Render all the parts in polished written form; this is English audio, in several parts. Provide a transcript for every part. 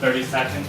30 seconds.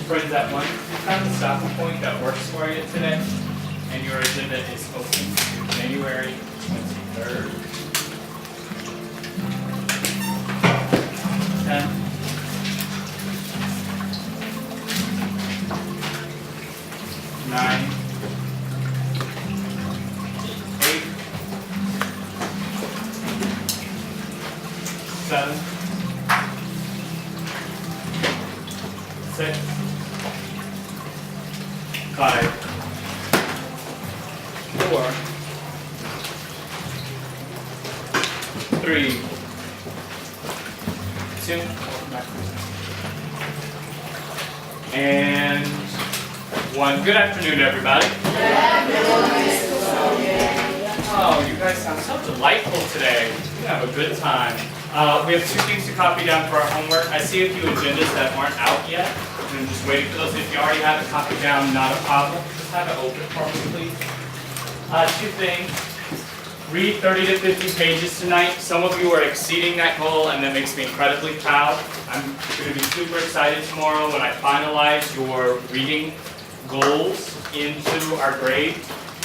Friends, that one kind of stopping point that works for you today, and your agenda is open to January 23rd. 10. 9. 8. 7. 6. 5, 4, 3, 2, and 1. Good afternoon, everybody. Good afternoon. Oh, you guys sound so delightful today. We have a good time. We have 2 things to copy down for our homework. I see a few agendas that aren't out yet. I'm just waiting for those. If you already have it copied down, not a problem. Just have it open for me, please. 2 things. Read 30 to 50 pages tonight. Some of you are exceeding that goal, and that makes me incredibly proud. I'm going to be super excited tomorrow when I finalize your reading goals into our grade.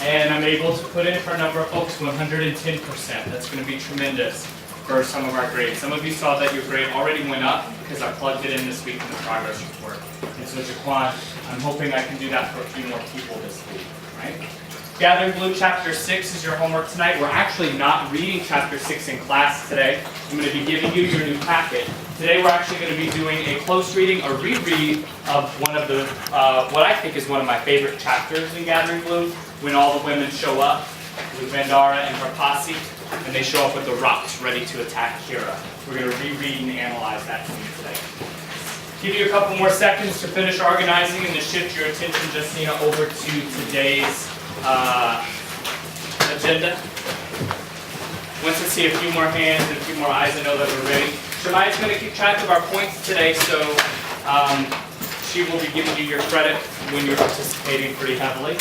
And I'm able to put in for a number of folks 110%. That's going to be tremendous for some of our grades. Some of you saw that your grade already went up because I plugged it in this week in the progress report. And so Jaquan, I'm hoping I can do that for a few more people this week, right? Gathering Blue Chapter 6 is your homework tonight. We're actually not reading Chapter 6 in class today. I'm going to be giving you your new packet. Today we're actually going to be doing a close reading or reread of one of the, what I think is one of my favorite chapters in Gathering Blue, when all the women show up with Vandara and her posse, and they show up with the rocks ready to attack Kira. We're going to reread and analyze that scene today. Give you a couple more seconds to finish organizing and to shift your attention, Justina, over to today's agenda. Once I see a few more hands and a few more eyes, I know that we're ready. Shemaya's going to keep track of our points today, so she will be giving you your credit when you're participating pretty heavily.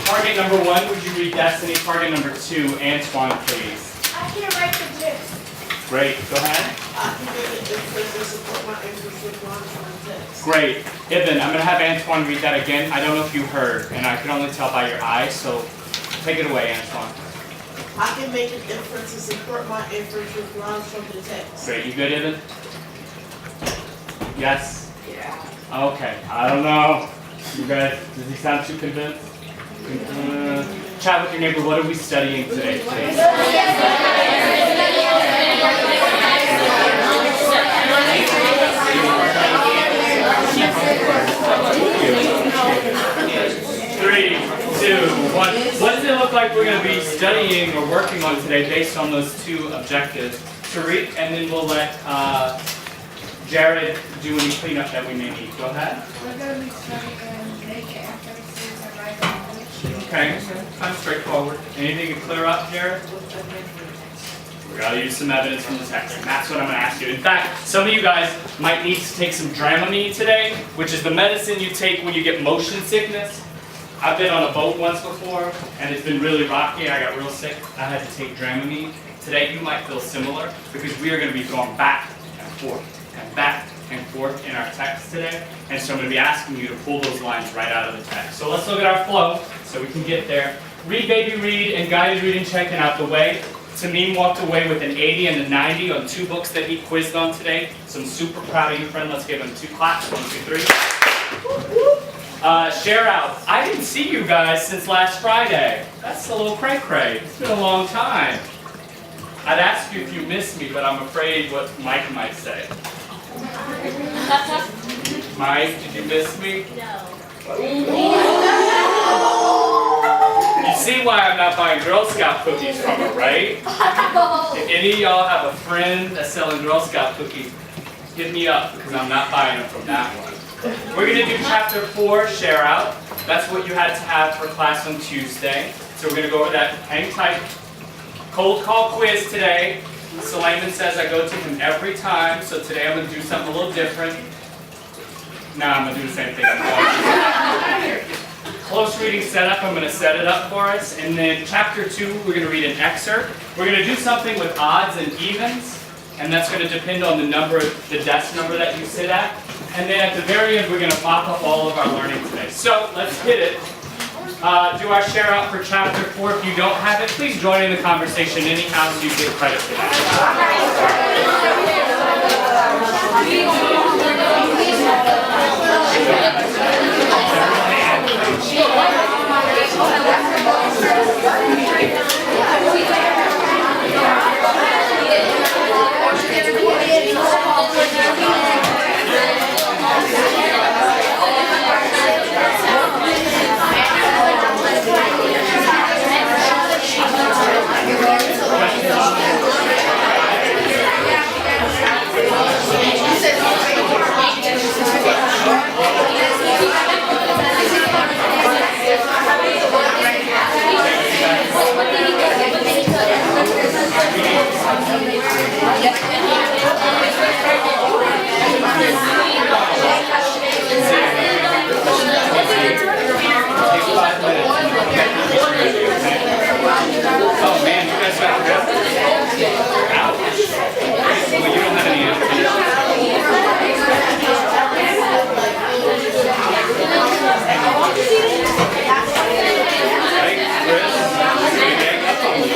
Target number 1, would you read Destiny? Target number 2, Antoine, please. I can't write the gist. Great, go ahead. I can make it different to support my interest with long-term text. Great. Ibn, I'm going to have Antoine read that again. I don't know if you heard, and I can only tell by your eyes, so take it away, Antoine. I can make a difference to support my efforts with lines from the text. Great, you good, Ibn? Yes? Yeah. Okay, I don't know. You guys, does he sound too convinced? Chat with your neighbor, what are we studying today, please? 3, 2, 1. What does it look like we're going to be studying or working on today based on those 2 objectives? Tariq, and then we'll let Jared do any cleanup that we may need. Go ahead. We're going to be studying make activities and write language. Okay, kind of straightforward. Anything to clear up, Jared? We gotta use some evidence from the text, and that's what I'm gonna ask you. In fact, some of you guys might need to take some Dramamine today, which is the medicine you take when you get motion sickness. I've been on a boat once before, and it's been really rocky. I got real sick. I had to take Dramamine. Today, you might feel similar, because we are gonna be going back and forth, and back and forth in our text today. And so I'm gonna be asking you to pull those lines right out of the text. So let's look at our flow, so we can get there. Read, baby, read, and guided reading check and out the way. Tamim walked away with an 80 and a 90 on 2 books that he quizzed on today. So I'm super proud of you, friend. Let's give him 2 claps. 1, 2, 3. Share out. I didn't see you guys since last Friday. That's a little cray-cray. It's been a long time. I'd ask you if you missed me, but I'm afraid what Mike might say. Mike, did you miss me? No. You see why I'm not buying Girl Scout cookies from her, right? If any of y'all have a friend that's selling Girl Scout cookies, hit me up because I'm not buying them from that one. We're going to do chapter 4, share out. That's what you had to have for class on Tuesday. So we're going to go over that. Hang tight. Cold call quiz today. Suleiman says I go to him every time, so today I'm going to do something a little different. Nah, I'm going to do the same thing. Close reading setup, I'm going to set it up for us. And then chapter 2, we're going to read an excerpt. We're going to do something with odds and evens, and that's going to depend on the number, the desk number that you sit at. And then at the very end, we're going to mop up all of our learning today. So let's hit it. Do our share out for chapter 4. If you don't have it, please join in the conversation anyhow so you get credit for that. Oh man, you guys got to go. Ouch. Well, you don't have any information. Right, Chris? You gang up on me.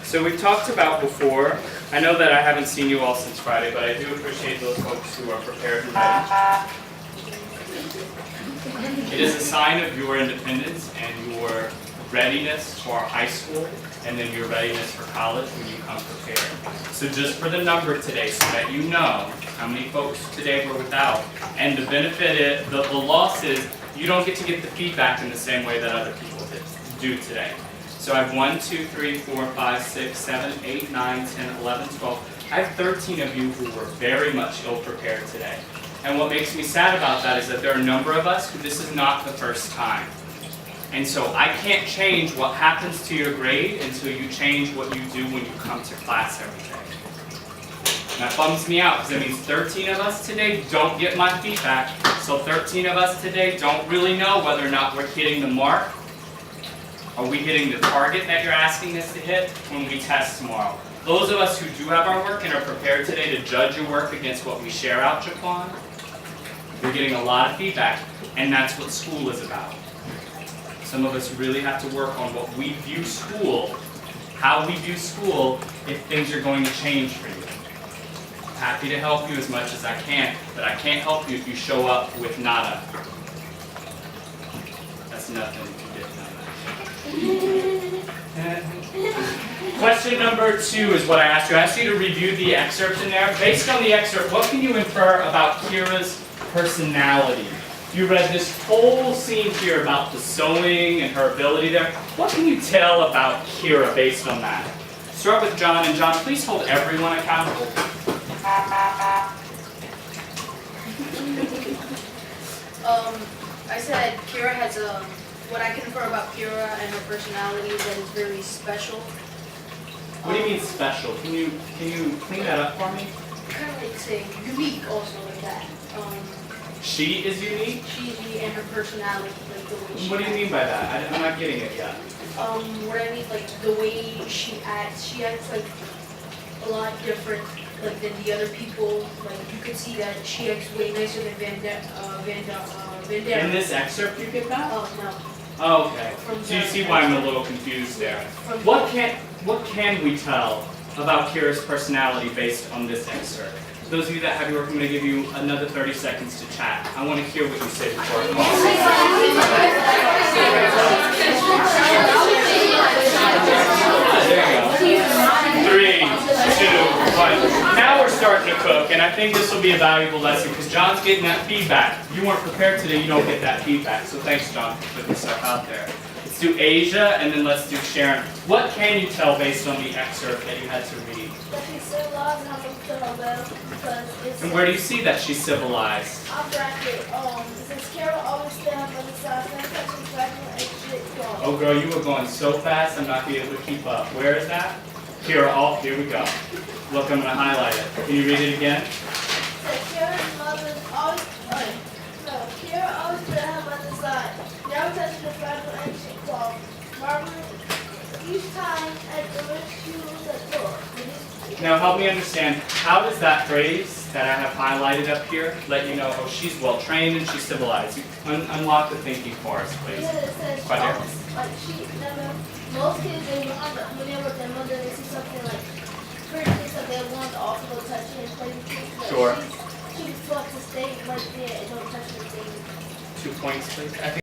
So we've talked about before, I know that I haven't seen you all since Friday, but I do appreciate those folks who are prepared and ready. It is a sign of your independence and your readiness for high school, and then your readiness for college when you come prepared. So just for the number today, so that you know how many folks today were without. And the benefit, the loss is, you don't get to get the feedback in the same way that other people do today. So I have 1, 2, 3, 4, 5, 6, 7, 8, 9, 10, 11, 12. I have 13 of you who were very much ill-prepared today. And what makes me sad about that is that there are a number of us who this is not the first time. And so I can't change what happens to your grade until you change what you do when you come to class every day. And that bums me out because it means 13 of us today don't get my feedback. So 13 of us today don't really know whether or not we're hitting the mark. Are we hitting the target that you're asking us to hit when we test tomorrow? Those of us who do have our work and are prepared today to judge your work against what we share out, Jaquan, we're getting a lot of feedback, and that's what school is about. Some of us really have to work on what we view school, how we view school, if things are going to change for you. I'm happy to help you as much as I can, but I can't help you if you show up with nada. That's nothing if you get nada. Question number 2 is what I asked you. I asked you to review the excerpt in there. Based on the excerpt, what can you infer about Kira's personality? You read this whole scene here about the sewing and her ability there. What can you tell about Kira based on that? Start with John, and John, please hold everyone accountable. I said Kira has what I can infer about Kira and her personality is that it's very special. What do you mean special? Can you clean that up for me? kind of like say unique also like that. She is unique? She's unique and her personality, like the way she What do you acts. mean by that? I'm not getting it yet. What I mean, like the way she acts like a lot different, like than the other people. Like you could see that she acts way nicer than In Vandera. this excerpt, you get that? Oh no. Oh, okay. From So you the see why I'm a little confused there. From What can we tell about Kira's personality based on this excerpt? Those of you that have your work, I'm going to give you another 30 seconds to chat. I want to hear what you say before I There you go. 3, 2, 1. Now we're starting to cook, and I think this will be a valuable lesson because John's getting that feedback. You weren't prepared today, you don't get that feedback. So thanks, John, for putting stuff out there. Let's do Asia, and then let's do Sharon. What can you tell based on the excerpt that you had to read? That she's civilized and I'm going to her well because it's. And where do you see that she's civilized? I'm bracket. Since Carol always stay on the other side, then touching fragment and shit gone. Oh girl, you were going so fast I'm not going to be able to keep up. Where is that? Here we go. Look, I'm going to highlight it. Can you read it again? Said Carol's mother's always, Carol always stay on her mother's side. Never touching the fragment and shit gone. Margaret, each time at the rich she was at door. Now help me understand, how does that phrase that I have highlighted up here let you know, oh, she's well trained and she's civilized? You unlock the thinking for us, please. Yeah, it says she Right there. always, like she never, most kids they want, when they're with their mother, they see something like pretty, so they want to also go touch it and play with it. But Sure. She's taught to stay right there and don't touch anything. 2 points, please. I think